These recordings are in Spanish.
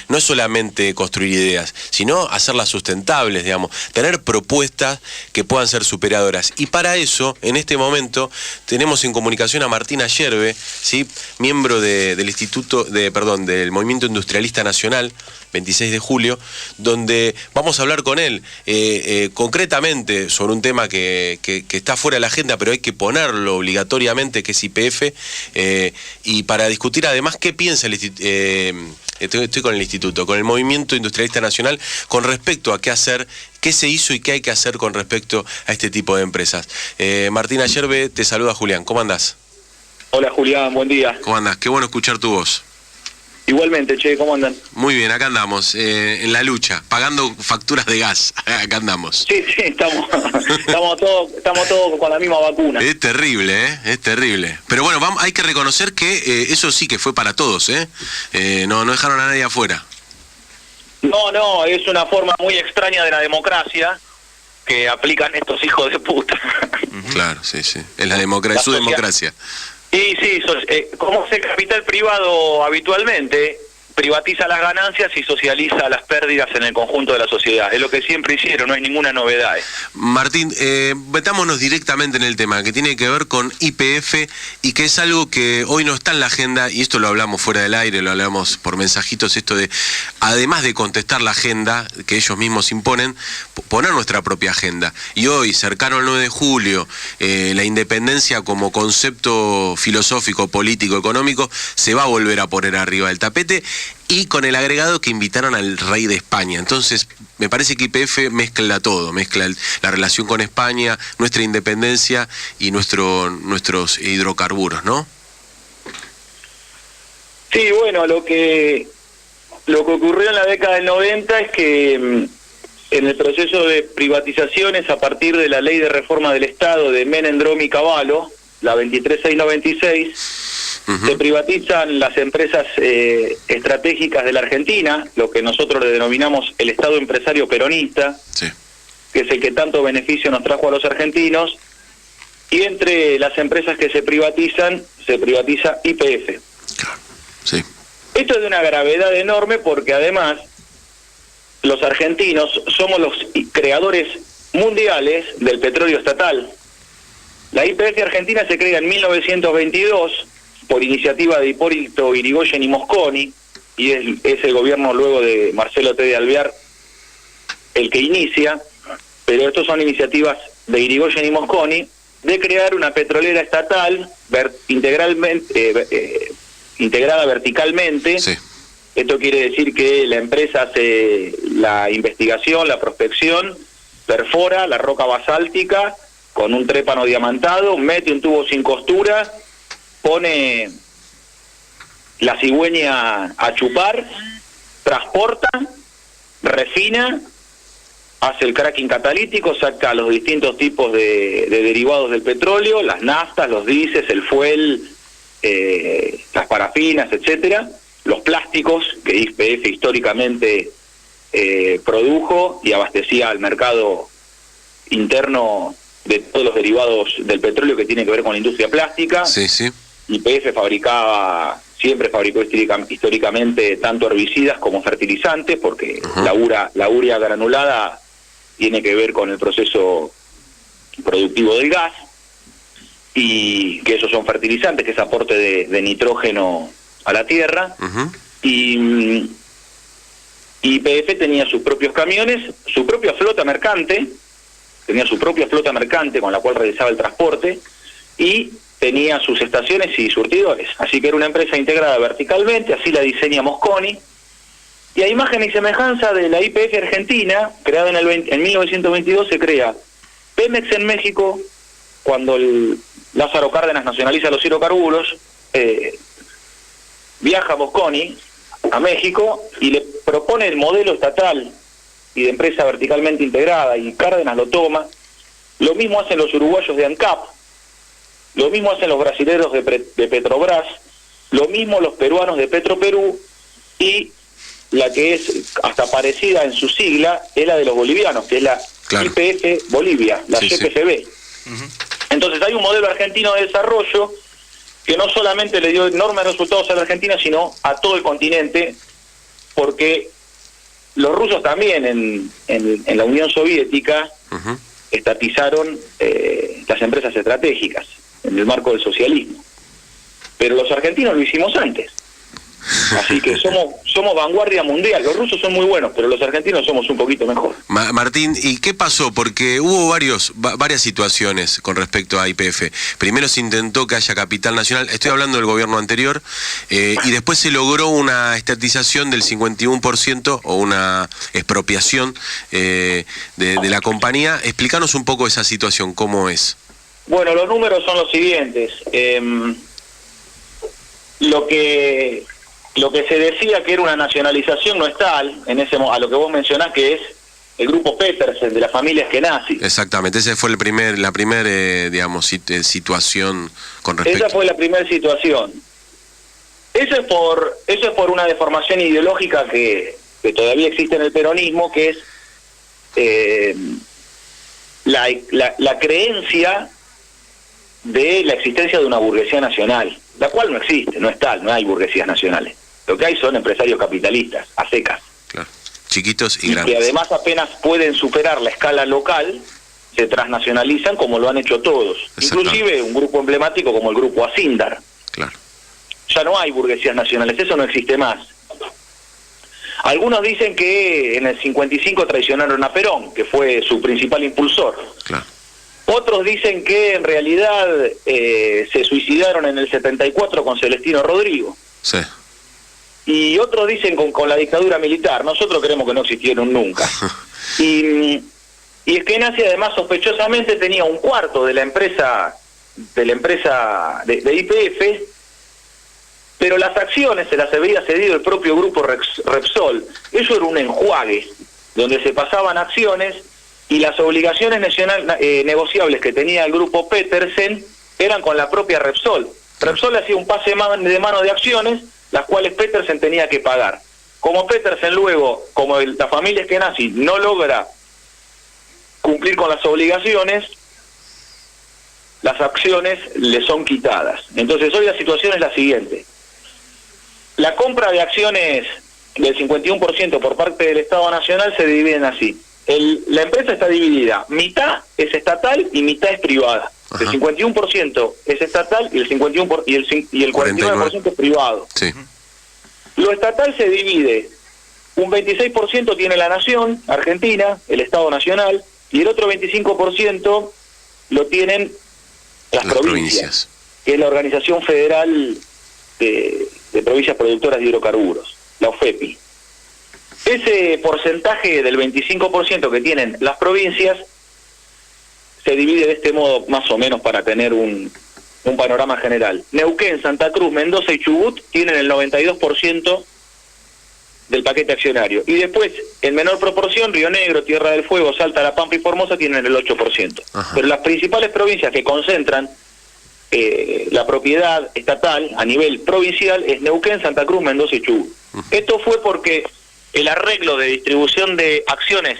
no es solamente construir ideas, sino hacerlas sustentables, digamos, tener propuestas que puedan ser superadoras. Y para eso, en este momento, tenemos en comunicación a Martín Ayerbe, ¿sí? Miembro del del Movimiento Industrialista Nacional, 26 de julio, donde vamos a hablar con él concretamente sobre un tema que está fuera de la agenda, pero hay que ponerlo obligatoriamente, que es YPF, y para discutir además qué piensa el estoy con el instituto, con el Movimiento Industrialista Nacional, con respecto a qué hacer, qué se hizo y qué hay que hacer con respecto a este tipo de empresas. Martín Ayerbe, te saluda Julián, ¿cómo andás? Hola Julián, buen día. ¿Cómo andás? Qué bueno escuchar tu voz. Igualmente, che, ¿cómo andan? Muy bien, acá andamos, en la lucha, pagando facturas de gas, acá andamos. Sí, estamos todos con la misma vacuna. Es terrible, es terrible. Pero bueno, hay que reconocer que eso sí que fue para todos, no dejaron a nadie afuera. No, es una forma muy extraña de la democracia que aplican estos hijos de puta. Claro, sí, es la democracia, es su democracia. Y sí, como hace el capital privado habitualmente, privatiza las ganancias y socializa las pérdidas en el conjunto de la sociedad. Es lo que siempre hicieron, no hay ninguna novedad. Martín, metámonos directamente en el tema, que tiene que ver con YPF y que es algo que hoy no está en la agenda, y esto lo hablamos fuera del aire, lo hablamos por mensajitos, esto de, además de contestar la agenda que ellos mismos imponen, poner nuestra propia agenda. Y hoy, cercano al 9 de julio, la independencia como concepto filosófico, político, económico, se va a volver a poner arriba del tapete, y con el agregado que invitaron al rey de España. Entonces, me parece que YPF mezcla todo, mezcla la relación con España, nuestra independencia y nuestros hidrocarburos, ¿no? Sí, bueno, lo que ocurrió en la década del 90 es que en el proceso de privatizaciones, a partir de la Ley de Reforma del Estado de Menem, Dromi y Cavallo, la 23696, se privatizan las empresas estratégicas de la Argentina, lo que nosotros le denominamos el Estado empresario peronista, sí, que es el que tanto beneficio nos trajo a los argentinos, y entre las empresas que se privatiza YPF. Claro, sí. Esto es de una gravedad enorme porque además los argentinos somos los creadores mundiales del petróleo estatal. La YPF Argentina se crea en 1922 por iniciativa de Hipólito Yrigoyen y Mosconi, y es el gobierno luego de Marcelo T. de Alvear el que inicia, pero estos son iniciativas de Yrigoyen y Mosconi, de crear una petrolera estatal integrada verticalmente. Sí. Esto quiere decir que la empresa hace la investigación, la prospección, perfora la roca basáltica con un trépano diamantado, mete un tubo sin costura, pone la cigüeña a chupar, transporta, refina, hace el cracking catalítico, saca los distintos tipos de derivados del petróleo, las naftas, los diésel, el fuel, las parafinas, etcétera, los plásticos que YPF históricamente produjo y abastecía al mercado interno de todos los derivados del petróleo que tiene que ver con la industria plástica. Sí. YPF siempre fabricó históricamente tanto herbicidas como fertilizantes, porque la urea granulada tiene que ver con el proceso productivo del gas, y que esos son fertilizantes, que es aporte de nitrógeno a la tierra. Y YPF tenía sus propios camiones, su propia flota mercante, con la cual realizaba el transporte, y tenía sus estaciones y surtidores. Así que era una empresa integrada verticalmente, así la diseña Mosconi. Y a imagen y semejanza de la YPF Argentina, creada en 1922, se crea Pemex en México, cuando Lázaro Cárdenas nacionaliza los hidrocarburos. Viaja Mosconi a México y le propone el modelo estatal y de empresa verticalmente integrada, y Cárdenas lo toma. Lo mismo hacen los uruguayos de ANCAP, lo mismo hacen los brasileños de Petrobras, lo mismo los peruanos de Petroperú, y la que es hasta parecida en su sigla es la de los bolivianos, que es la YPF Bolivia, la YPFB. Entonces hay un modelo argentino de desarrollo que no solamente le dio enormes resultados a la Argentina, sino a todo el continente, porque los rusos también en la Unión Soviética estatizaron las empresas estratégicas en el marco del socialismo. Pero los argentinos lo hicimos antes. Así que somos vanguardia mundial. Los rusos son muy buenos, pero los argentinos somos un poquito mejor. Martín, ¿y qué pasó? Porque hubo varias situaciones con respecto a YPF. Primero se intentó que haya capital nacional, estoy hablando del gobierno anterior, y después se logró una estatización del 51% o una expropiación de la compañía. Explícanos un poco esa situación, ¿cómo es? Bueno, los números son los siguientes. Lo que se decía que era una nacionalización no es tal, a lo que vos mencionás, que es el grupo Petersen de las familias Kenazi. Exactamente, esa fue la primera digamos, situación con respecto. Esa fue la primera situación. Eso es por una deformación ideológica que todavía existe en el peronismo, que es la creencia de la existencia de una burguesía nacional, la cual no existe, no es tal, no hay burguesías nacionales. Lo que hay son empresarios capitalistas, a secas. Claro. Chiquitos y grandes. Que además apenas pueden superar la escala local, se transnacionalizan como lo han hecho todos. Inclusive un grupo emblemático como el grupo Asindar. Claro. Ya no hay burguesías nacionales, eso no existe más. Algunos dicen que en el 55 traicionaron a Perón, que fue su principal impulsor. Claro. Otros dicen que en realidad se suicidaron en el 74 con Celestino Rodrigo. Sí. Y otros dicen con la dictadura militar. Nosotros creemos que no existieron nunca. Y Kenazi además sospechosamente tenía un cuarto de la empresa de YPF, pero las acciones se las había cedido el propio grupo Repsol. Eso era un enjuague donde se pasaban acciones y las obligaciones negociables que tenía el grupo Petersen eran con la propia Repsol. Repsol hacía un pase de mano de acciones, las cuales Petersen tenía que pagar. Como Petersen luego, como la familia Kenazi no logra cumplir con las obligaciones, las acciones le son quitadas. Entonces hoy la situación es la siguiente. La compra de acciones del 51% por parte del Estado Nacional se dividen así. La empresa está dividida, mitad es estatal y mitad es privada. Ajá. El 51% es estatal y el 49% es privado. Sí. Lo estatal se divide, un 26% tiene la nación, Argentina, el Estado Nacional, y el otro 25% lo tienen las provincias, que es la Organización Federal de Provincias Productoras de Hidrocarburos, la OFEPI. Ese porcentaje del 25% que tienen las provincias se divide de este modo, más o menos, para tener un panorama general. Neuquén, Santa Cruz, Mendoza y Chubut tienen el 92% del paquete accionario. Y después, en menor proporción, Río Negro, Tierra del Fuego, Salta, La Pampa y Formosa tienen el 8%. Ajá. Pero las principales provincias que concentran la propiedad estatal a nivel provincial es Neuquén, Santa Cruz, Mendoza y Chubut. Esto fue porque el arreglo de distribución de acciones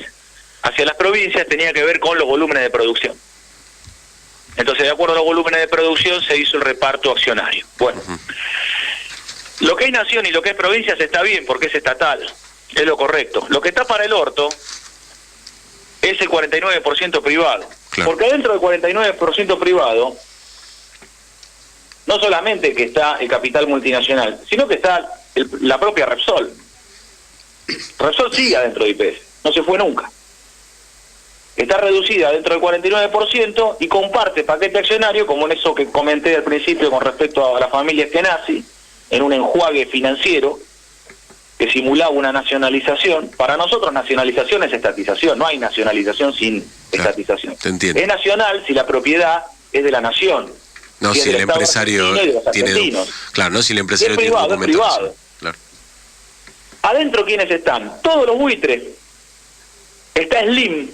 hacia las provincias tenía que ver con los volúmenes de producción. Entonces, de acuerdo a los volúmenes de producción, se hizo el reparto accionario. Bueno, lo que es nación y lo que es provincias está bien porque es estatal, es lo correcto. Lo que está para el orto es el 49% privado. Claro. Porque dentro del 49% privado, no solamente que está el capital multinacional, sino que está la propia Repsol. Repsol sigue adentro de YPF, no se fue nunca. Está reducida dentro del 49% y comparte paquete accionario, como en eso que comenté al principio con respecto a la familia Kenazi, en un enjuague financiero que simulaba una nacionalización. Para nosotros nacionalización es estatización, no hay nacionalización sin estatización. Te entiendo. Es nacional si la propiedad es de la nación. No, si el empresario tiene... Claro, no si el empresario tiene documentación. Es privado. Claro. Adentro, ¿quiénes están? Todos los buitres. Está Slim,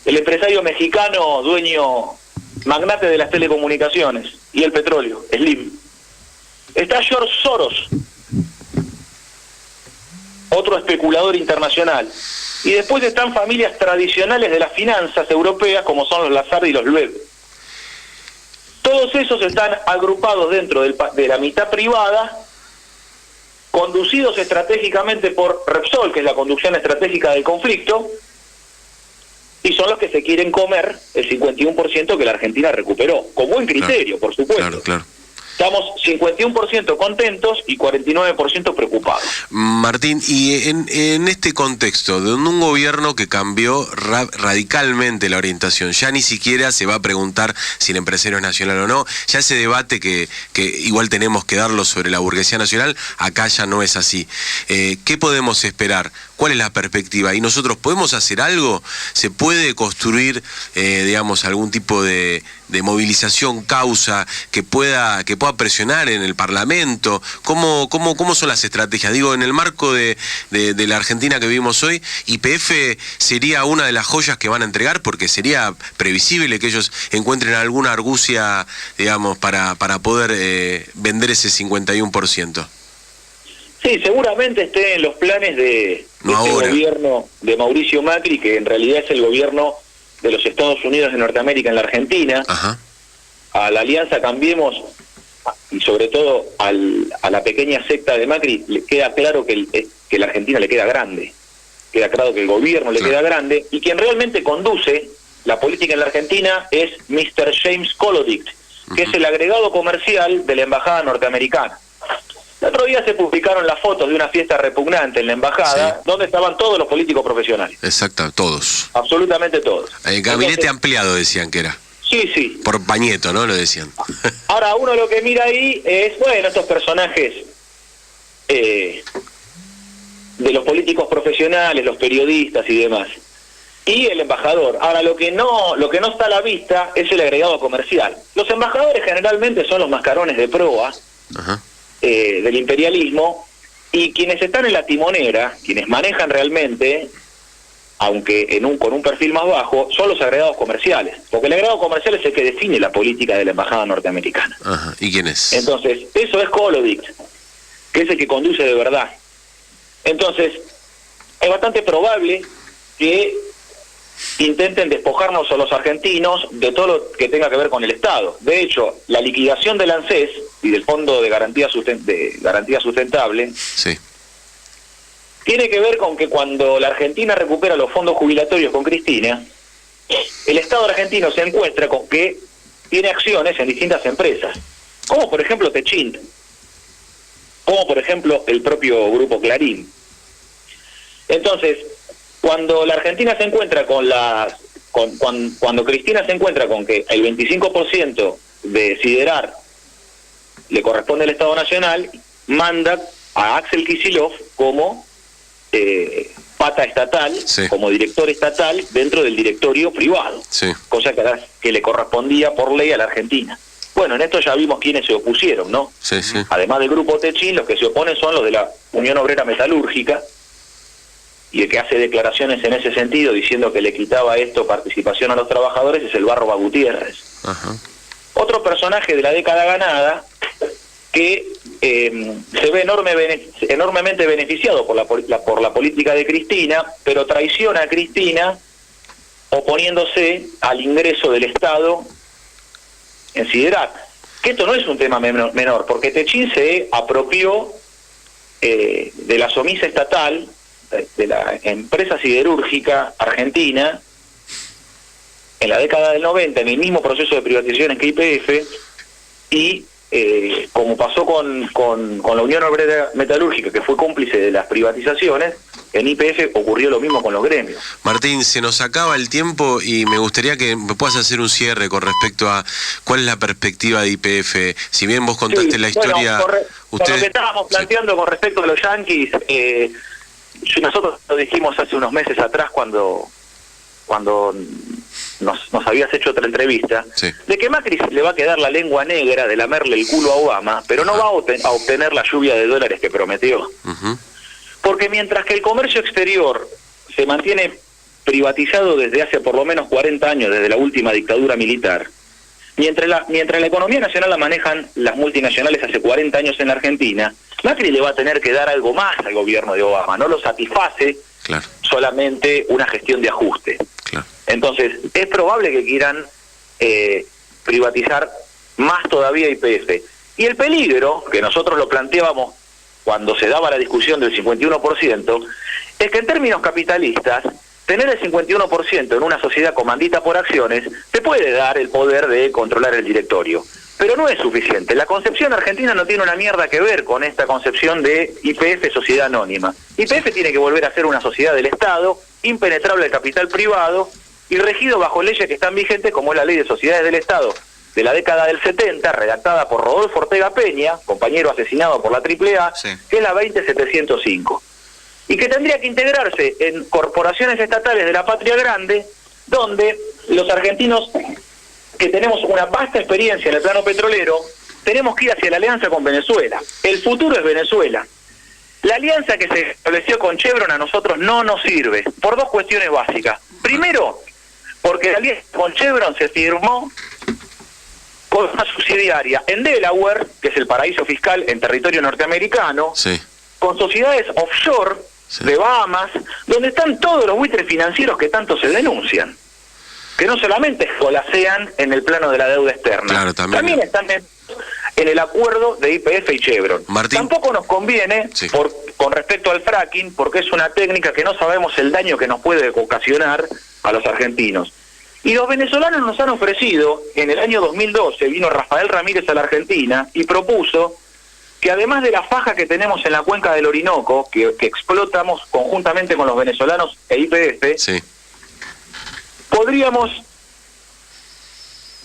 el empresario mexicano, dueño, magnate de las telecomunicaciones y el petróleo, Slim. Está George Soros, otro especulador internacional. Y después están familias tradicionales de las finanzas europeas, como son los Lazard y los Loeb. Todos esos están agrupados dentro de la mitad privada, conducidos estratégicamente por Repsol, que es la conducción estratégica del conflicto, y son los que se quieren comer el 51% que la Argentina recuperó, con buen criterio, por supuesto. Claro. Estamos 51% contentos y 49% preocupados. Martín, y en este contexto de un gobierno que cambió radicalmente la orientación, ya ni siquiera se va a preguntar si el empresario es nacional o no, ya ese debate que igual tenemos que darlo sobre la burguesía nacional, acá ya no es así. ¿Qué podemos esperar? ¿Cuál es la perspectiva? ¿Y nosotros podemos hacer algo? ¿Se puede construir, digamos, algún tipo de movilización, causa, que pueda presionar en el Parlamento? ¿Cómo son las estrategias? Digo, en el marco de la Argentina que vivimos hoy, YPF sería una de las joyas que van a entregar, porque sería previsible que ellos encuentren alguna argucia, digamos, para poder vender ese 51%. Sí, seguramente esté en los planes de este gobierno de Mauricio Macri, que en realidad es el gobierno de los Estados Unidos de Norteamérica en la Argentina. Ajá. A la Alianza Cambiemos, y sobre todo a la pequeña secta de Macri, le queda claro que la Argentina le queda grande. Queda claro que el gobierno le queda grande, y quien realmente conduce la política en la Argentina es Mr. James Kolodic, que es el agregado comercial de la Embajada norteamericana. El otro día se publicaron las fotos de una fiesta repugnante en la embajada, donde estaban todos los políticos profesionales. Exacto, todos. Absolutamente todos. El gabinete ampliado decían que era. Sí. Por Pañeto, ¿no? Lo decían. Ahora, uno lo que mira ahí es, bueno, estos personajes de los políticos profesionales, los periodistas y demás. Y el embajador. Ahora, lo que no está a la vista es el agregado comercial. Los embajadores generalmente son los mascarones de proa. Ajá. Del imperialismo, y quienes están en la timonera, quienes manejan realmente, aunque con un perfil más bajo, son los agregados comerciales, porque el agregado comercial es el que define la política de la embajada norteamericana. Ajá. ¿Y quién es? Entonces, eso es Kolodic, que es el que conduce de verdad. Entonces, es bastante probable que intenten despojarnos a los argentinos de todo lo que tenga que ver con el Estado. De hecho, la liquidación del ANSES y del Fondo de Garantía Sustentable tiene que ver con que cuando la Argentina recupera los fondos jubilatorios con Cristina, el Estado argentino se encuentra con que tiene acciones en distintas empresas, como por ejemplo Techint, como por ejemplo el propio Grupo Clarín. Entonces, cuando la Argentina se encuentra cuando Cristina se encuentra con que el 25% de Siderar le corresponde al Estado Nacional, manda a Axel Kicillof como pata estatal, como director estatal dentro del directorio privado, cosa que le correspondía por ley a la Argentina. Bueno, en esto ya vimos quiénes se opusieron, ¿no? Además del Grupo Techint, los que se oponen son los de la Unión Obrera Metalúrgica, y el que hace declaraciones en ese sentido diciendo que le quitaba esto participación a los trabajadores es el Barba Gutiérrez. Ajá. Otro personaje de la década ganada que se ve enormemente beneficiado por la política de Cristina, pero traiciona a Cristina oponiéndose al ingreso del Estado en Siderat. Que esto no es un tema menor, porque Techint se apropió de la somisa estatal, de la empresa siderúrgica argentina, en la década del 90, en el mismo proceso de privatizaciones que YPF, y como pasó con la Unión Obrera Metalúrgica, que fue cómplice de las privatizaciones, en YPF ocurrió lo mismo con los gremios. Martín, se nos acaba el tiempo y me gustaría que me puedas hacer un cierre con respecto a cuál es la perspectiva de YPF. Si bien vos contaste la historia... Bueno, por lo que estábamos planteando con respecto a los yanquis, nosotros lo dijimos hace unos meses atrás cuando nos habías hecho otra entrevista, de que Macri le va a quedar la lengua negra de lamerle el culo a Obama, pero no va a obtener la lluvia de dólares que prometió. Porque mientras que el comercio exterior se mantiene privatizado desde hace por lo menos 40 años, desde la última dictadura militar, mientras la economía nacional la manejan las multinacionales hace 40 años en la Argentina, Macri le va a tener que dar algo más al gobierno de Obama, no lo satisface solamente una gestión de ajuste. Entonces, es probable que quieran privatizar más todavía YPF. Y el peligro, que nosotros lo planteábamos cuando se daba la discusión del 51%, es que en términos capitalistas, tener el 51% en una sociedad comandita por acciones te puede dar el poder de controlar el directorio. Pero no es suficiente. La concepción argentina no tiene una mierda que ver con esta concepción de YPF, sociedad anónima. YPF tiene que volver a ser una sociedad del Estado, impenetrable al capital privado y regido bajo leyes que están vigentes, como es la Ley de Sociedades del Estado de la década del 70, redactada por Rodolfo Ortega Peña, compañero asesinado por la AAA, sí, que es la 20705. Y que tendría que integrarse en corporaciones estatales de la patria grande, donde los argentinos que tenemos una vasta experiencia en el plano petrolero, tenemos que ir hacia la alianza con Venezuela. El futuro es Venezuela. La alianza que se estableció con Chevron a nosotros no nos sirve, por dos cuestiones básicas. Primero, porque la alianza con Chevron se firmó con una subsidiaria en Delaware, que es el paraíso fiscal en territorio norteamericano, sí, con sociedades offshore, sí, de Bahamas, donde están todos los buitres financieros que tanto se denuncian, que no solamente escolasean en el plano de la deuda externa, claro, también están en el acuerdo de YPF y Chevron. Martín. Tampoco nos conviene, sí, con respecto al fracking, porque es una técnica que no sabemos el daño que nos puede ocasionar a los argentinos. Y los venezolanos nos han ofrecido, en el año 2012 vino Rafael Ramírez a la Argentina y propuso que además de la faja que tenemos en la cuenca del Orinoco, que explotamos conjuntamente con los venezolanos e YPF, sí, podríamos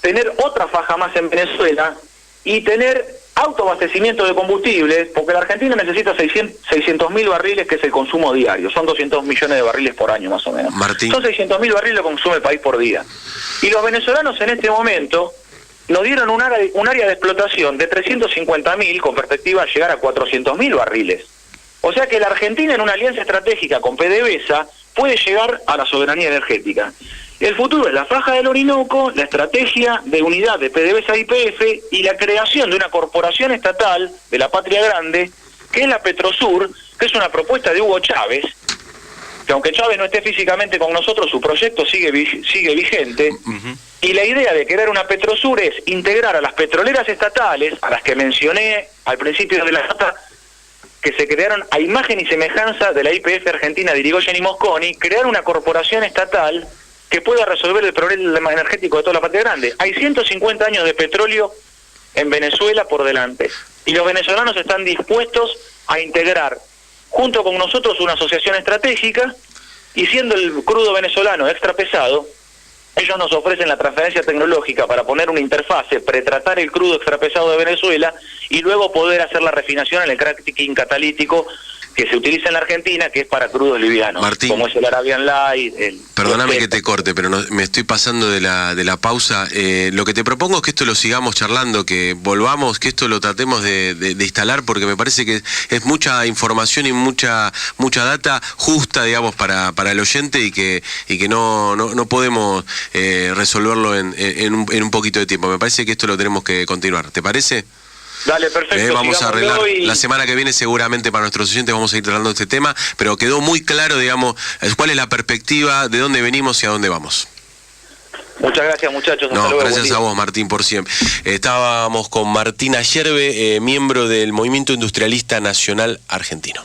tener otra faja más en Venezuela y tener autoabastecimiento de combustibles, porque la Argentina necesita 600.000 barriles, que es el consumo diario, son 200 millones de barriles por año más o menos. Martín. Son 600.000 barriles que consume el país por día. Y los venezolanos en este momento nos dieron un área de explotación de 350.000 con perspectiva de llegar a 400.000 barriles. O sea que la Argentina, en una alianza estratégica con PDVSA, puede llegar a la soberanía energética. El futuro es la faja del Orinoco, la estrategia de unidad de PDVSA y YPF y la creación de una corporación estatal de la patria grande, que es la Petrosur, que es una propuesta de Hugo Chávez, que aunque Chávez no esté físicamente con nosotros, su proyecto sigue vigente, y la idea de crear una Petrosur es integrar a las petroleras estatales, a las que mencioné al principio de la nota, que se crearon a imagen y semejanza de la YPF argentina de Irigoyen y Mosconi, crear una corporación estatal que pueda resolver el problema energético de toda la patria grande. Hay 150 años de petróleo en Venezuela por delante, y los venezolanos están dispuestos a integrar junto con nosotros una asociación estratégica, y siendo el crudo venezolano extra pesado, ellos nos ofrecen la transferencia tecnológica para poner una interfase, pretratar el crudo extra pesado de Venezuela y luego poder hacer la refinación en el cracking catalítico que se utiliza en la Argentina, que es para crudos livianos, Martín, como es el Arabian Light. Perdóname que te corte, pero me estoy pasando de la pausa. Lo que te propongo es que esto lo sigamos charlando, que volvamos, que esto lo tratemos de instalar, porque me parece que es mucha información y mucha data justa, digamos, para el oyente, y que no podemos resolverlo en un poquito de tiempo. Me parece que esto lo tenemos que continuar. ¿Te parece? Dale, perfecto. Vamos a arreglar la semana que viene, seguramente para nuestros oyentes vamos a ir tratando este tema, pero quedó muy claro, digamos, cuál es la perspectiva, de dónde venimos y a dónde vamos. Muchas gracias, muchachos. Hasta luego, gracias a vos, Martín, por siempre. Estábamos con Martín Ayerbe, miembro del Movimiento Industrialista Nacional Argentino.